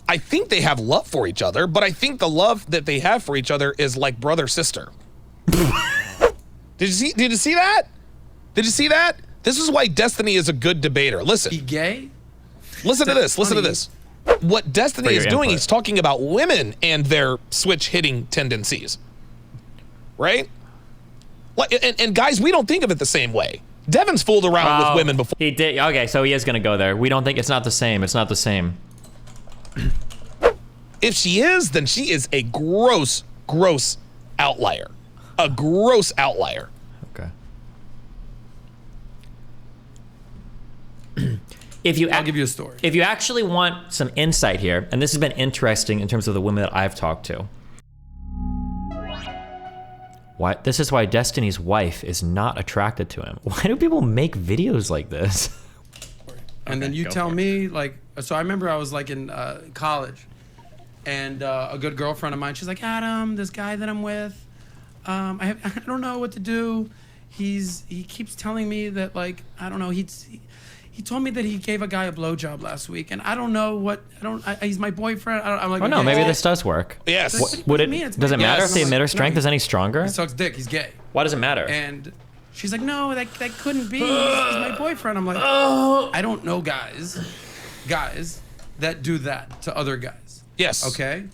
I think they have love for each other, but I think the love that they have for each other is like brother-sister. Did you see that? Did you see that? This is why Destiny is a good debater. Listen. He gay? Listen to this. Listen to this. What Destiny is doing, he's talking about women and their switch hitting tendencies. Right? And guys, we don't think of it the same way. Devin's fooled around with women before. He did. Okay, so he is gonna go there. We don't think it's not the same. It's not the same. If she is, then she is a gross, gross outlier. A gross outlier. Okay. I'll give you a story. If you actually want some insight here, and this has been interesting in terms of the women that I've talked to. This is why Destiny's wife is not attracted to him. Why do people make videos like this? And then you tell me, like, so I remember I was like in college, and a good girlfriend of mine, she's like, Adam, this guy that I'm with, I don't know what to do. He keeps telling me that, like, I don't know, he told me that he gave a guy a blowjob last week, and I don't know what, he's my boyfriend. I'm like, oh no, maybe this does work. Yes. Does it matter if the emitter strength is any stronger? He sucks dick, he's gay. Why does it matter? And she's like, no, that couldn't be. He's my boyfriend. I'm like, I don't know guys that do that to other guys. Yes. Okay?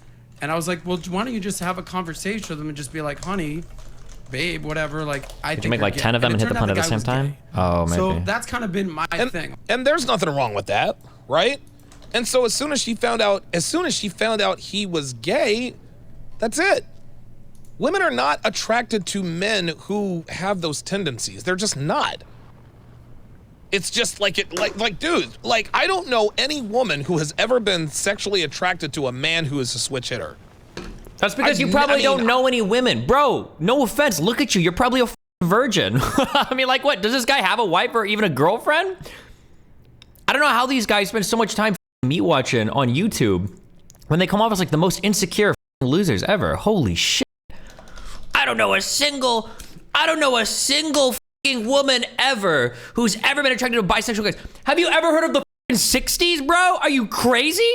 And I was like, well, why don't you just have a conversation with them and just be like, honey, babe, whatever, like, I Did you make like 10 of them and hit the planet at the same time? Oh, maybe. So that's kind of been my thing. And there's nothing wrong with that, right? And so as soon as she found out he was gay, that's it. Women are not attracted to men who have those tendencies. They're just not. It's just like dude, like, I don't know any woman who has ever been sexually attracted to a man who is a switch hitter. That's because you probably don't know any women. Bro, no offense, look at you. You're probably a virgin. I mean, like, what? Does this guy have a wife or even a girlfriend? I don't know how these guys spend so much time meat watching on YouTube when they come off as like the most insecure losers ever. Holy shit. I don't know a single woman ever who's ever been attracted to bisexual guys. Have you ever heard of the 60s, bro? Are you crazy?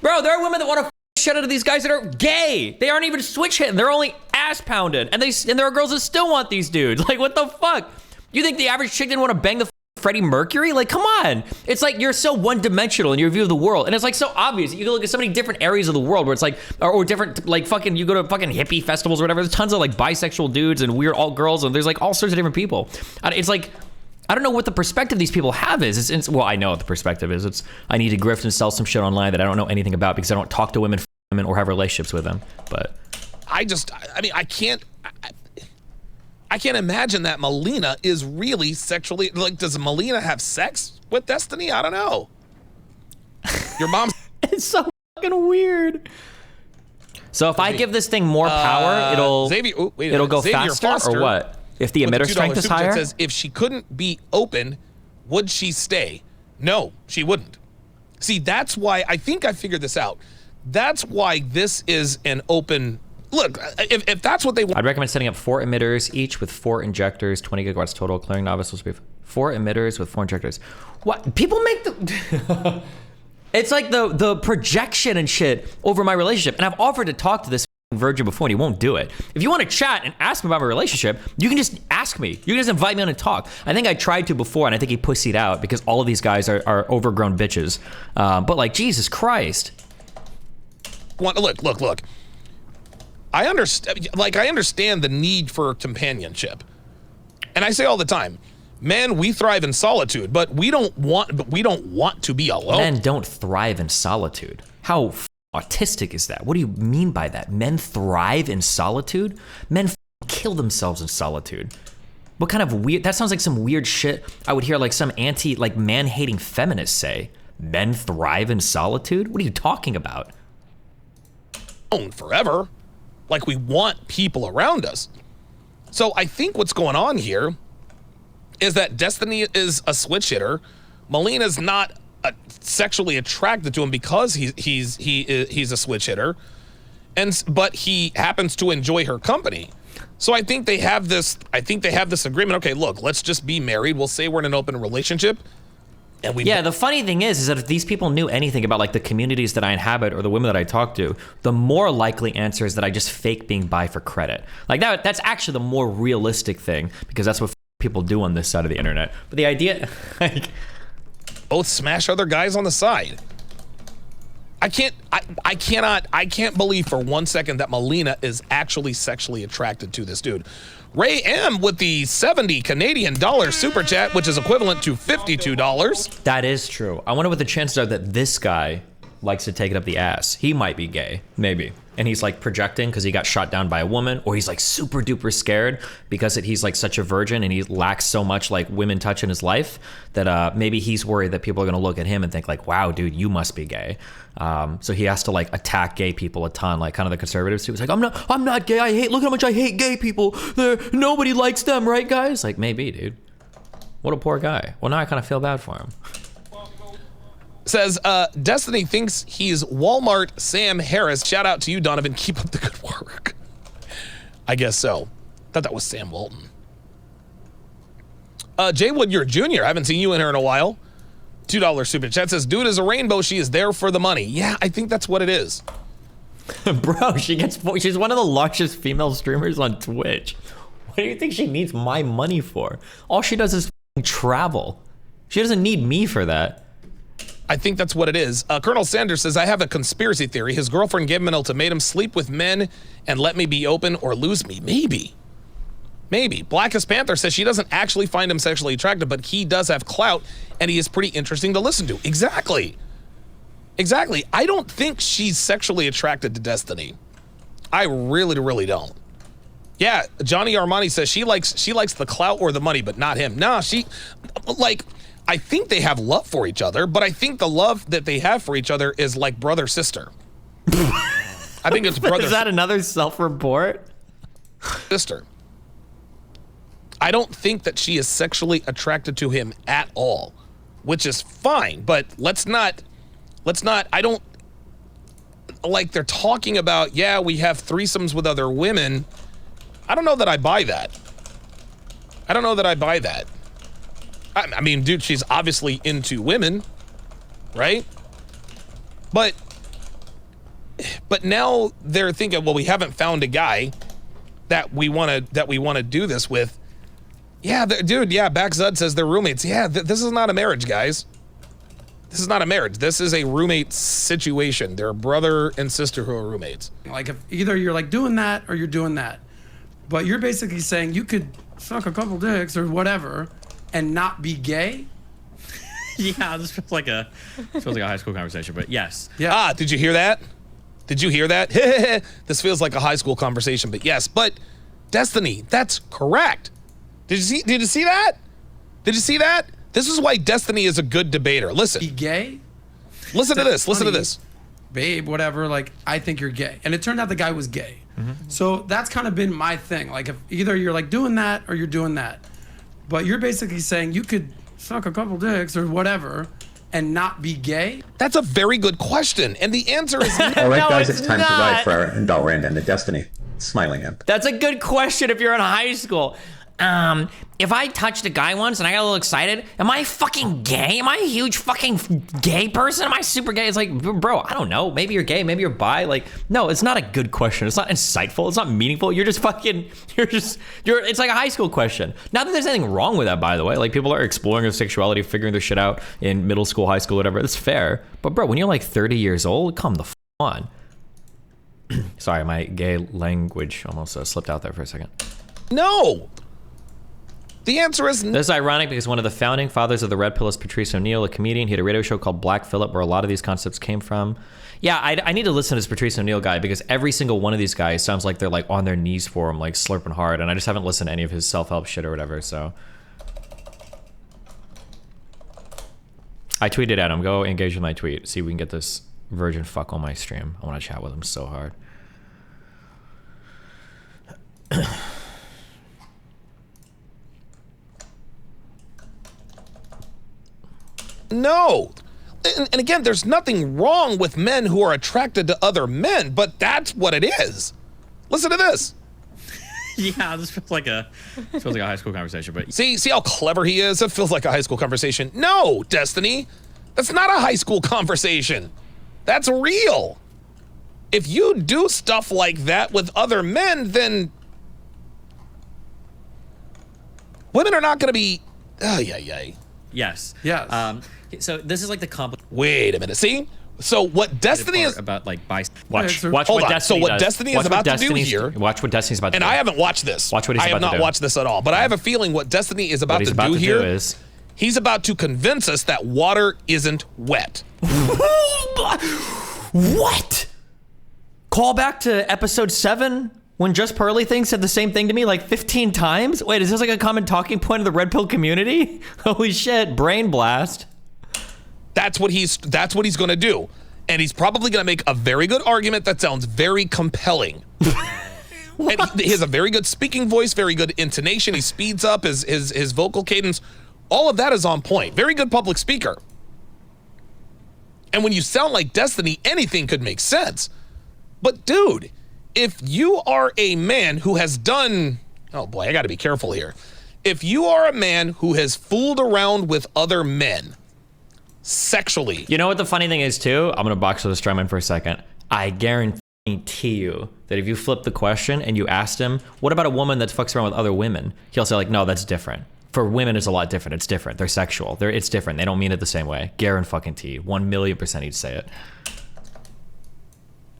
Bro, there are women that want to shit out of these guys that are gay. They aren't even switch hitting. They're only ass pounded. And there are girls that still want these dudes. Like, what the fuck? You think the average chick didn't want to bang the Freddie Mercury? Like, come on. It's like you're so one-dimensional in your view of the world. And it's like so obvious. You can look at so many different areas of the world where it's like, or different, like fucking, you go to fucking hippie festivals or whatever. There's tons of like bisexual dudes and weird alt girls. And there's like all sorts of different people. It's like, I don't know what the perspective these people have is. Well, I know what the perspective is. It's, I need to grift and sell some shit online that I don't know anything about because I don't talk to women or have relationships with them. But I mean, I can't imagine that Melina is really sexually, like, does Melina have sex with Destiny? I don't know. Your mom's it's so fucking weird. So if I give this thing more power, it'll go faster or what? If the emitter strength is higher? It says if she couldn't be open, would she stay? No, she wouldn't. See, that's why I think I figured this out. That's why this is an open look. If that's what they want, I'd recommend setting up 4 emitters each with 4 injectors, 20 gigawatts total. Clearing novice will be 4 emitters with 4 injectors. What people make the it's like the projection and shit over my relationship. And I've offered to talk to this virgin before and he won't do it. If you want to chat and ask me about my relationship, you can just ask me. You can just invite me on and talk. I think I tried to before and I think he pussied out because all of these guys are overgrown bitches. But like, Jesus Christ. Look. I understand the need for companionship. And I say all the time, men, we thrive in solitude, but we don't want to be alone. Men don't thrive in solitude. How autistic is that? What do you mean by that? Men thrive in solitude? Men kill themselves in solitude. What kind of weird, that sounds like some weird shit I would hear like some man-hating feminist say. Men thrive in solitude? What are you talking about? Forever. Like, we want people around us. So I think what's going on here is that Destiny is a switch hitter. Melina's not sexually attracted to him because he's a switch hitter, but he happens to enjoy her company. So I think they have this agreement. Okay, look, let's just be married. We'll say we're in an open relationship, And yeah, the funny thing is that if these people knew anything about like the communities that I inhabit or the women that I talk to, the more likely answer is that I just fake being bi for credit. Like that's actually the more realistic thing, because that's what people do on this side of the internet. But the idea, like, both smash other guys on the side. I can't believe for 1 second that Melina is actually sexually attracted to this dude. Ray M with the 70 Canadian dollar super chat, which is equivalent to $52. That is true. I wonder what the chances are that this guy likes to take it up the ass. He might be gay, maybe. And he's like projecting because he got shot down by a woman, or he's like super duper scared because he's like such a virgin and he lacks so much like women touch in his life that maybe he's worried that people are gonna look at him and think like, wow, dude, you must be gay. So he has to like attack gay people a ton, like kind of the conservatives. He was like, I'm not gay. Look how much I hate gay people. Nobody likes them, right, guys? Like, maybe, dude. What a poor guy. Well, now I kind of feel bad for him. Says, Destiny thinks he's Walmart Sam Harris. Shout out to you, Donovan. Keep up the good work. I guess so. Thought that was Sam Walton. Jay Woodyer Jr. I haven't seen you in here in a while. $2 super chat says, dude is a rainbow. She is there for the money. Yeah, I think that's what it is. Bro, she's one of the largest female streamers on Twitch. What do you think she needs my money for? All she does is travel. She doesn't need me for that. I think that's what it is. Colonel Sanders says, I have a conspiracy theory. His girlfriend gave him an ultimatum, sleep with men and let me be open or lose me. Maybe. Blackest Panther says she doesn't actually find him sexually attractive, but he does have clout and he is pretty interesting to listen to. Exactly. I don't think she's sexually attracted to Destiny. I really don't. Yeah, Johnny Armani says she likes the clout or the money, but not him. Nah, I think they have love for each other, but I think the love that they have for each other is like brother sister. I think it's brother. Is that another self-report? Sister. I don't think that she is sexually attracted to him at all, which is fine, but let's not, I don't, like they're talking about, yeah, we have threesomes with other women. I don't know that I buy that. I mean, dude, she's obviously into women, right? But now they're thinking, well, we haven't found a guy that we want to do this with. Yeah, dude, yeah, Backzud says they're roommates. Yeah, this is not a marriage, guys. This is not a marriage. This is a roommate situation. They're brother and sister who are roommates. Like, if either you're like doing that or you're doing that. But you're basically saying you could suck a couple dicks or whatever and not be gay? Yeah, this feels like a high school conversation, but yes. Yeah. Ah, did you hear that? This feels like a high school conversation, but yes. But Destiny, that's correct. Did you see that? This is why Destiny is a good debater. Listen. Be gay? Listen to this. Babe, whatever, like, I think you're gay. And it turned out the guy was gay. Mm-hmm. So that's kind of been my thing. Like, if either you're like doing that or you're doing that. But you're basically saying you could suck a couple dicks or whatever and not be gay? That's a very good question. And the answer is no. All right, guys, it's time to ride for our Dalrand and the Destiny. Smiling imp. That's a good question if you're in high school. If I touched a guy once and I got a little excited, am I fucking gay? Am I a huge fucking gay person? Am I super gay? It's like, bro, I don't know. Maybe you're gay, maybe you're bi. Like, no, it's not a good question. It's not insightful. It's not meaningful. It's like a high school question. Not that there's anything wrong with that, by the way. Like, people are exploring their sexuality, figuring their shit out in middle school, high school, whatever. That's fair. But bro, when you're like 30 years old, come the f on. Sorry, my gay language almost slipped out there for a second. No. The answer is This is ironic because one of the founding fathers of the Redpiller is Patrice O'Neill, a comedian. He had a radio show called Black Phillip where a lot of these concepts came from. Yeah, I need to listen to this Patrice O'Neill guy because every single one of these guys sounds like they're like on their knees for him, like slurping hard, and I just haven't listened to any of his self-help shit or whatever, so. I tweeted at him. Go engage with my tweet. See if we can get this virgin fuck on my stream. I want to chat with him so hard. No. And again, there's nothing wrong with men who are attracted to other men, but that's what it is. Listen to this. Yeah, this feels like a high school conversation, but See how clever he is? It feels like a high school conversation. No, Destiny, that's not a high school conversation. That's real. If you do stuff like that with other men, then women are not going to be. Oh, yeah. yes. Yes. So this is like the complicated Wait a minute. See? So what Destiny part is. about like bi. Watch Hold what on. Destiny So what does. Destiny is Watch what about to do Destiny's- here- Watch what Destiny's about to And do. I haven't watched this. Watch what he's I have about to not do. watched this at all. But I have a feeling what Destiny is about What he's to about do to here do is he's about to convince us that water isn't wet. What? Call back to episode 7 when Just Pearly Thing said the same thing to me like 15 times? Wait, is this like a common talking point of the Red Pill community? Holy shit, brain blast. That's what he's going to do. And he's probably going to make a very good argument that sounds very compelling. And he has a very good speaking voice, very good intonation. He speeds up his vocal cadence. All of that is on point. Very good public speaker. And when you sound like Destiny, anything could make sense. But dude, if you are a man who has done, oh boy, I got to be careful here. If you are a man who has fooled around with other men sexually. You know what the funny thing is too? I'm gonna box with a strawman for a second. I guarantee you that if you flip the question and you asked him, what about a woman that fucks around with other women? He'll say like, no, that's different. For women, it's a lot different. It's different. They're sexual. It's different. They don't mean it the same way. Guarantee. 1,000,000% he'd say it.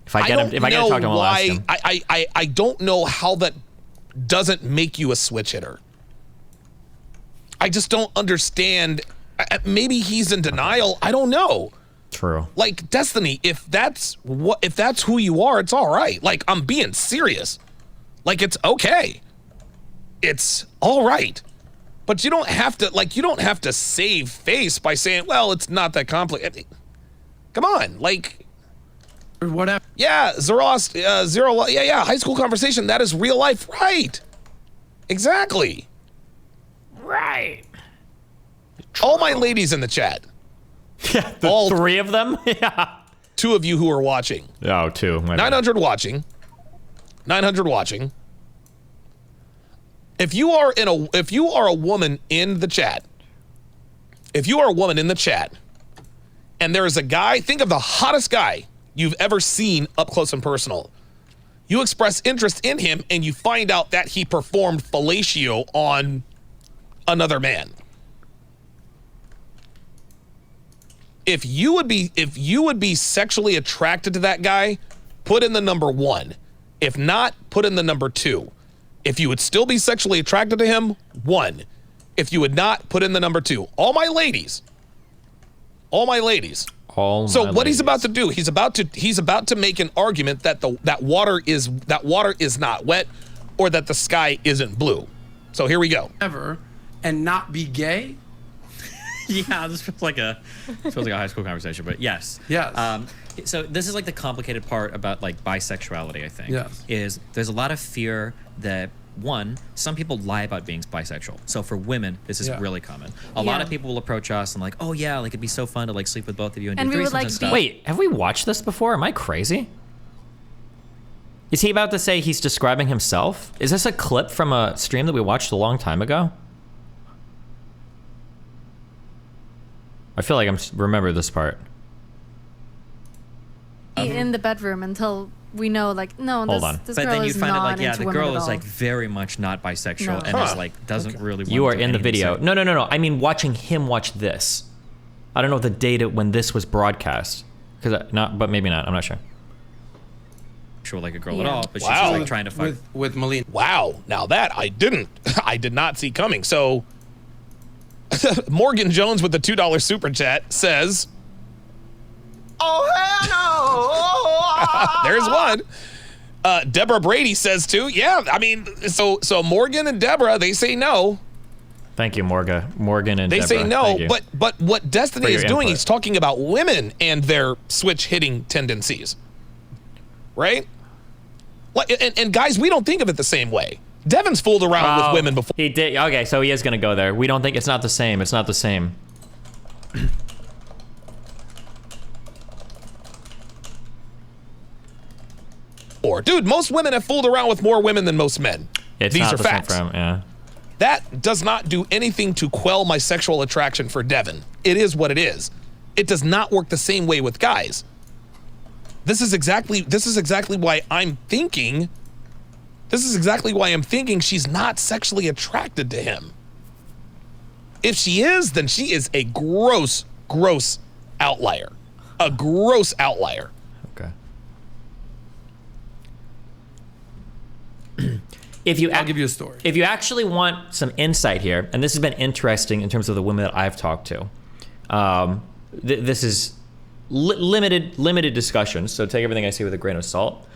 If I get him to talk to him, I'll ask him. I don't know how that doesn't make you a switch hitter. I just don't understand. Maybe he's in denial. I don't know. True. Like Destiny, if that's who you are, it's all right. Like I'm being serious. Like it's okay. It's all right. But you don't have to save face by saying, well, it's not that complicated. Come on, like Or whatever. yeah, Zeros, Zero, yeah, high school conversation, that is real life, right? Exactly. Right. All my ladies in the chat. Yeah, All 3 of them? Yeah. 2 of you who are watching. Oh, 2. 900 watching. 900 watching. If you are a woman in the chat, and there is a guy, think of the hottest guy you've ever seen up close and personal. You express interest in him and you find out that he performed fellatio on another man. If you would be sexually attracted to that guy, put in the number 1. If not, put in the number 2. If you would still be sexually attracted to him, 1. If you would not, put in the number 2. All my ladies. So what he's about to do, he's about to make an argument that that water is not wet, or that the sky isn't blue. So here we go. Ever and not be gay? Yeah, this feels like a high school conversation, but yes. Yes. So this is like the complicated part about like bisexuality, I think. Yes. Is there's a lot of fear that some people lie about being bisexual. So for women, this is really common. A lot of people will approach us and like, oh yeah, like it'd be so fun to like sleep with both of you and do we would threesomes like and to stuff. Wait, have we watched this before? Am I crazy? Is he about to say he's describing himself? Is this a clip from a stream that we watched a long time ago? I feel like remember this part. In the bedroom until we know, like, no, Hold on. this But girl then you is find out, not like, yeah, into the women girl at is all. like very much not bisexual No. and is like doesn't really. Want You are to in the anything video. to say. No. I mean, watching him watch this. I don't know the date when this was broadcast. But maybe not. I'm not sure. Sure, like a girl at Yeah. all, but she's Wow. just like trying to fuck. With Melina. Wow, now that I did not see coming. So Morgan Jones with the $2 super chat says, "Oh hell no!" There's one. Deborah Brady says too. Yeah, I mean, so Morgan and Deborah, they say no. Thank you, Morgan and They Deborah. say Thank no. you. But what Destiny For is your doing, input. he's talking about women and their switch hitting tendencies, right? Like, and guys, we don't think of it the same way. Devin's fooled around with women before. He did. Okay, so he is going to go there. We don't think it's not the same. It's not the same. Dude, most women have fooled around with more women than most men. It's These not are the same facts. for him, yeah. That does not do anything to quell my sexual attraction for Devin. It is what it is. It does not work the same way with guys. This is exactly why I'm thinking she's not sexually attracted to him. If she is, then she is a gross outlier. A gross outlier. Okay. I'll give you a story. If you actually want some insight here, and this has been interesting in terms of the women that I've talked to, this is limited discussion, so take everything I say with a grain of salt.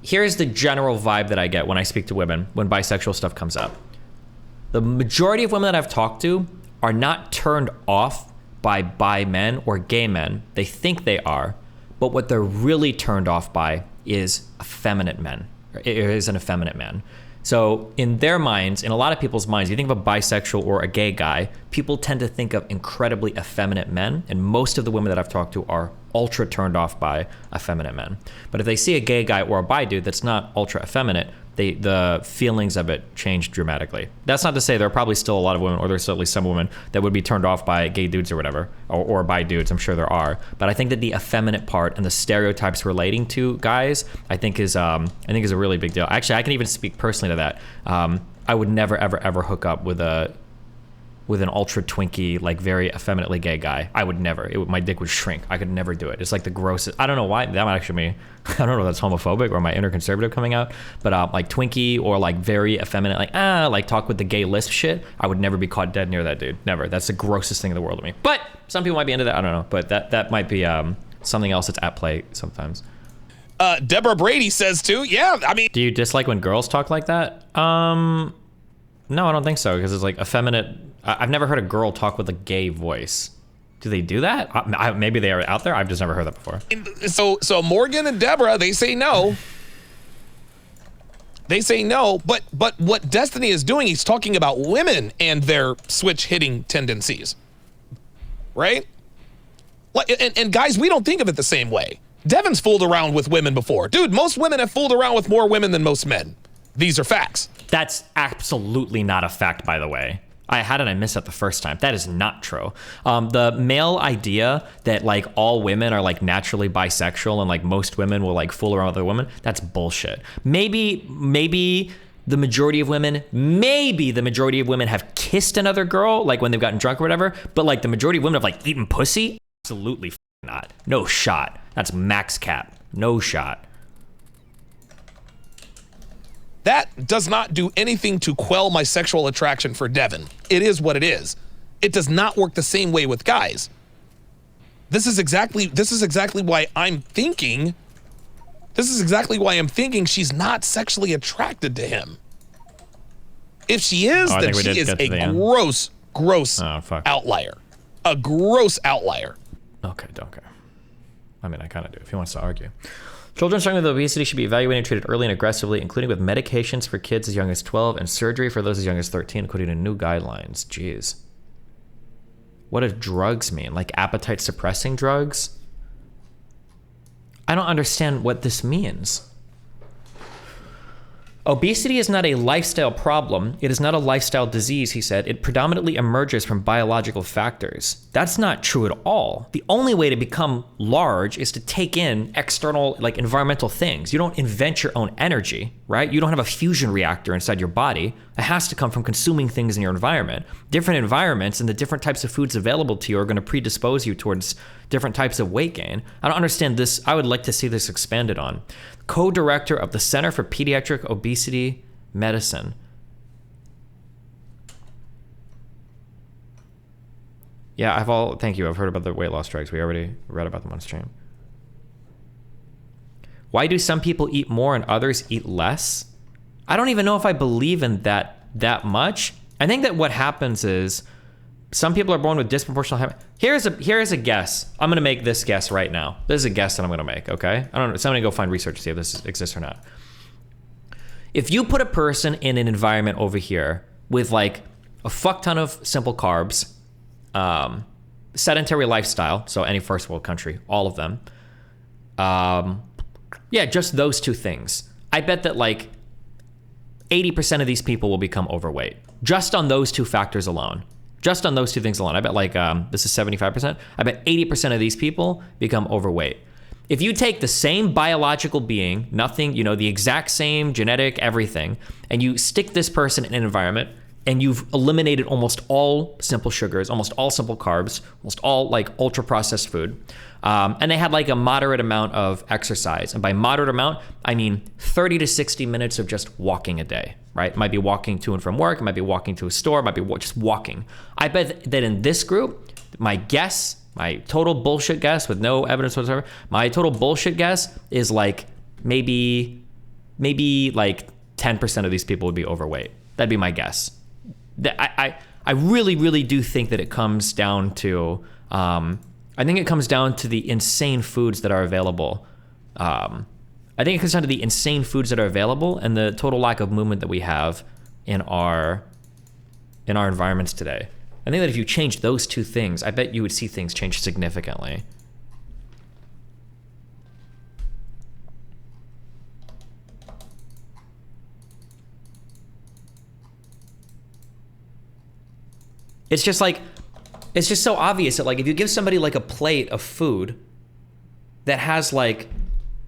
Here's the general vibe that I get when I speak to women when bisexual stuff comes up. The majority of women that I've talked to are not turned off by bi men or gay men. They think they are, but what they're really turned off by is effeminate men. It is an effeminate man. So in their minds, in a lot of people's minds, you think of a bisexual or a gay guy, people tend to think of incredibly effeminate men, and most of the women that I've talked to are ultra turned off by effeminate men. But if they see a gay guy or a bi dude that's not ultra effeminate, the feelings of it change dramatically. That's not to say there are probably still a lot of women, or there's certainly some women that would be turned off by gay dudes or whatever, or bi dudes. I'm sure there are. But I think that the effeminate part and the stereotypes relating to guys, I think is a really big deal. Actually, I can even speak personally to that. I would never, ever hook up with an ultra twinky, like very effeminately gay guy. I would never. My dick would shrink. I could never do it. It's like the grossest. I don't know why. That might actually be, I don't know if that's homophobic or my inner conservative coming out, but like twinky or like very effeminate, like talk with the gay lisp shit. I would never be caught dead near that dude. Never. That's the grossest thing in the world to me. But some people might be into that. I don't know. But that might be something else that's at play sometimes. Deborah Brady says too. Yeah, I mean. Do you dislike when girls talk like that? No, I don't think so, because it's like effeminate. I've never heard a girl talk with a gay voice. Do they do that? Maybe they are out there. I've just never heard that before. So Morgan and Deborah, they say no. They say no, but what Destiny is doing, he's talking about women and their switch hitting tendencies, right? And guys, we don't think of it the same way. Devin's fooled around with women before. Dude, most women have fooled around with more women than most men. These are facts. That's absolutely not a fact, by the way. How did I miss that the first time? That is not true. The male idea that like all women are like naturally bisexual and like most women will like fool around with other women, that's bullshit. Maybe the majority of women have kissed another girl like when they've gotten drunk or whatever, but like the majority of women have like eaten pussy? Absolutely not. No shot. That's max cap. No shot. That does not do anything to quell my sexual attraction for Devin. It is what it is. It does not work the same way with guys. This is exactly why I'm thinking she's not sexually attracted to him. If she is, then she is a gross outlier. A gross outlier. Okay, don't care. I mean, I kind of do if he wants to argue. Children struggling with obesity should be evaluated and treated early and aggressively, including with medications for kids as young as 12 and surgery for those as young as 13, according to new guidelines. Jeez. What do drugs mean? Like appetite suppressing drugs? I don't understand what this means. Obesity is not a lifestyle problem. It is not a lifestyle disease, he said. It predominantly emerges from biological factors. That's not true at all. The only way to become large is to take in external, like environmental things. You don't invent your own energy, right? You don't have a fusion reactor inside your body. It has to come from consuming things in your environment. Different environments and the different types of foods available to you are going to predispose you towards different types of weight gain. I don't understand this. I would like to see this expanded on. Co-director of the Center for Pediatric Obesity Medicine. Yeah, thank you. I've heard about the weight loss drugs. We already read about them on stream. Why do some people eat more and others eat less? I don't even know if I believe in that much. I think that what happens is some people are born with disproportional. Here's a guess. I'm gonna make this guess right now. This is a guess that I'm gonna make. Okay, I don't know. So I'm gonna go find research to see if this exists or not. If you put a person in an environment over here with like a fuck ton of simple carbs, sedentary lifestyle, so any first world country, all of them, yeah, just those two things. I bet that like 80% of these people will become overweight. Just on those two factors alone. Just on those two things alone. I bet this is 75%. I bet 80% of these people become overweight. If you take the same biological being, nothing, the exact same genetic everything, and you stick this person in an environment and you've eliminated almost all simple sugars, almost all simple carbs, almost all like ultra processed food, and they had like a moderate amount of exercise. And by moderate amount, I mean 30 to 60 minutes of just walking a day, right? It might be walking to and from work, it might be walking to a store, it might be just walking. I bet that in this group, my total bullshit guess with no evidence whatsoever, my total bullshit guess is like maybe like 10% of these people would be overweight. That'd be my guess. I really, really do think that it comes down to, I think it comes down to the insane foods that are available. I think it comes down to the insane foods that are available and the total lack of movement that we have in our environments today. I think that if you change those two things, I bet you would see things change significantly. It's just so obvious that like if you give somebody like a plate of food that has like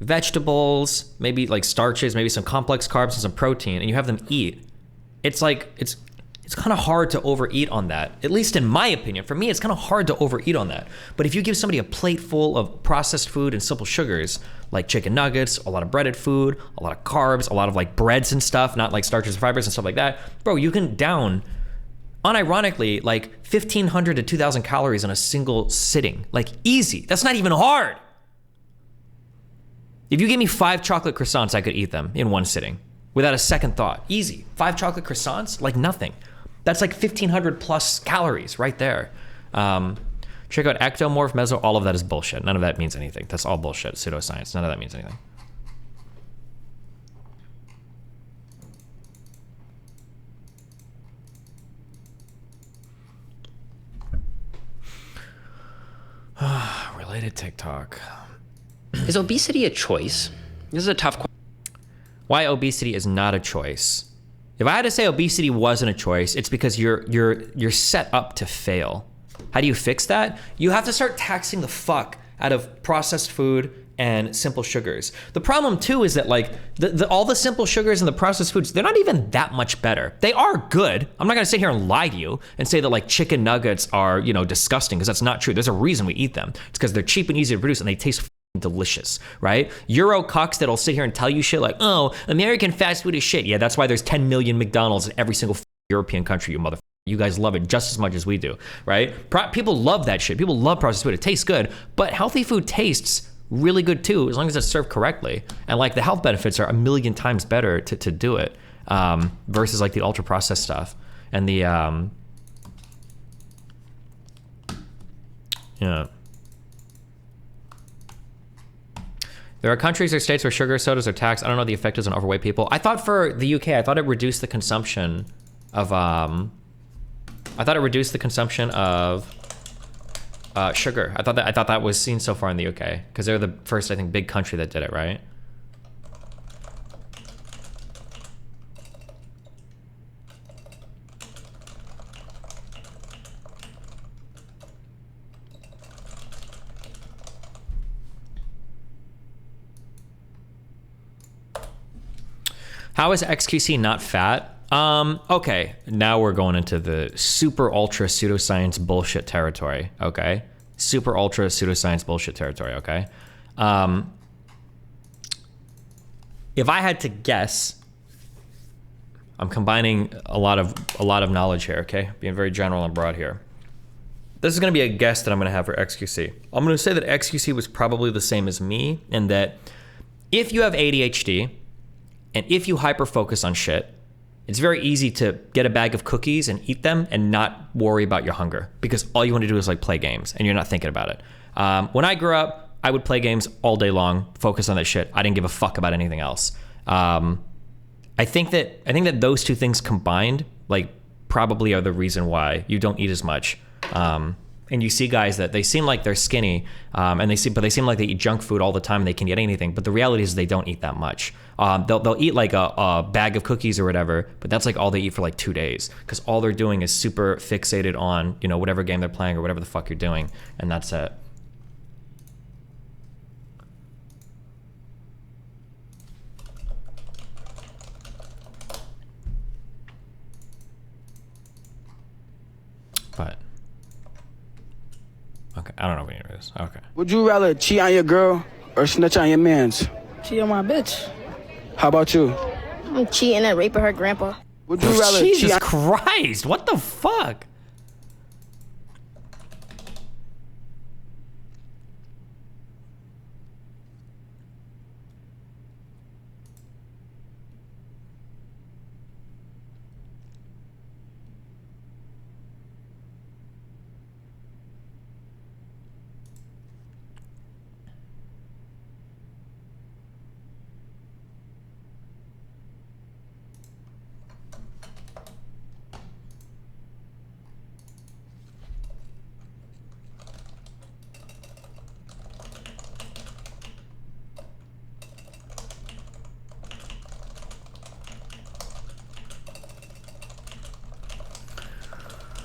vegetables, maybe like starches, maybe some complex carbs and some protein, and you have them eat, it's like it's kind of hard to overeat on that. At least in my opinion, for me, it's kind of hard to overeat on that. But if you give somebody a plate full of processed food and simple sugars, like chicken nuggets, a lot of breaded food, a lot of carbs, a lot of like breads and stuff, not like starches and fibers and stuff like that, bro, you can down unironically like 1,500 to 2,000 calories in a single sitting. Like easy. That's not even hard. If you gave me 5 chocolate croissants, I could eat them in one sitting without a second thought. Easy. 5 chocolate croissants, like nothing. That's like 1,500 plus calories right there. Check out ectomorph, meso, all of that is bullshit. None of that means anything. That's all bullshit, pseudoscience. None of that means anything. Related TikTok. Is obesity a choice? This is a tough question. Why obesity is not a choice? If I had to say obesity wasn't a choice, it's because you're set up to fail. How do you fix that? You have to start taxing the fuck out of processed food and simple sugars. The problem too is that like all the simple sugars and the processed foods, they're not even that much better. They are good. I'm not gonna sit here and lie to you and say that like chicken nuggets are, disgusting, because that's not true. There's a reason we eat them. It's because they're cheap and easy to produce and they taste delicious, right? Euro cucks that'll sit here and tell you shit like, oh, American fast food is shit. Yeah, that's why there's 10 million McDonald's in every single European country, you motherfucker. You guys love it just as much as we do, right? People love that shit. People love processed food. It tastes good, but healthy food tastes really good too, as long as it's served correctly. And like the health benefits are a million times better to do it versus like the ultra processed stuff. And the, there are countries or states where sugar sodas are taxed. I don't know what the effect is on overweight people. I thought for the UK, I thought it reduced the consumption of, sugar. I thought that was seen so far in the UK because they're the first, I think, big country that did it, right? How is XQC not fat? Okay, now we're going into the super ultra pseudoscience bullshit territory, okay? Super ultra pseudoscience bullshit territory, okay? If I had to guess, I'm combining a lot of knowledge here, okay? Being very general and broad here. This is gonna be a guess that I'm gonna have for XQC. I'm gonna say that XQC was probably the same as me, and that if you have ADHD, and if you hyper-focus on shit, it's very easy to get a bag of cookies and eat them and not worry about your hunger because all you want to do is like play games and you're not thinking about it. When I grew up, I would play games all day long, focus on that shit. I didn't give a fuck about anything else. I think that those two things combined, like, probably are the reason why you don't eat as much. and you see guys that they seem like they're skinny, but they seem like they eat junk food all the time and they can eat anything. But the reality is they don't eat that much. They'll eat like a bag of cookies or whatever, but that's like all they eat for like 2 days because all they're doing is super fixated on, you know, whatever game they're playing or whatever the fuck you're doing, and that's it. But okay, I don't know what it is. Okay. Would you rather cheat on your girl or snitch on your mans? Cheat on my bitch. How about you? I'm cheating and raping her grandpa. Would you rather Jesus cheat on Christ, what the fuck?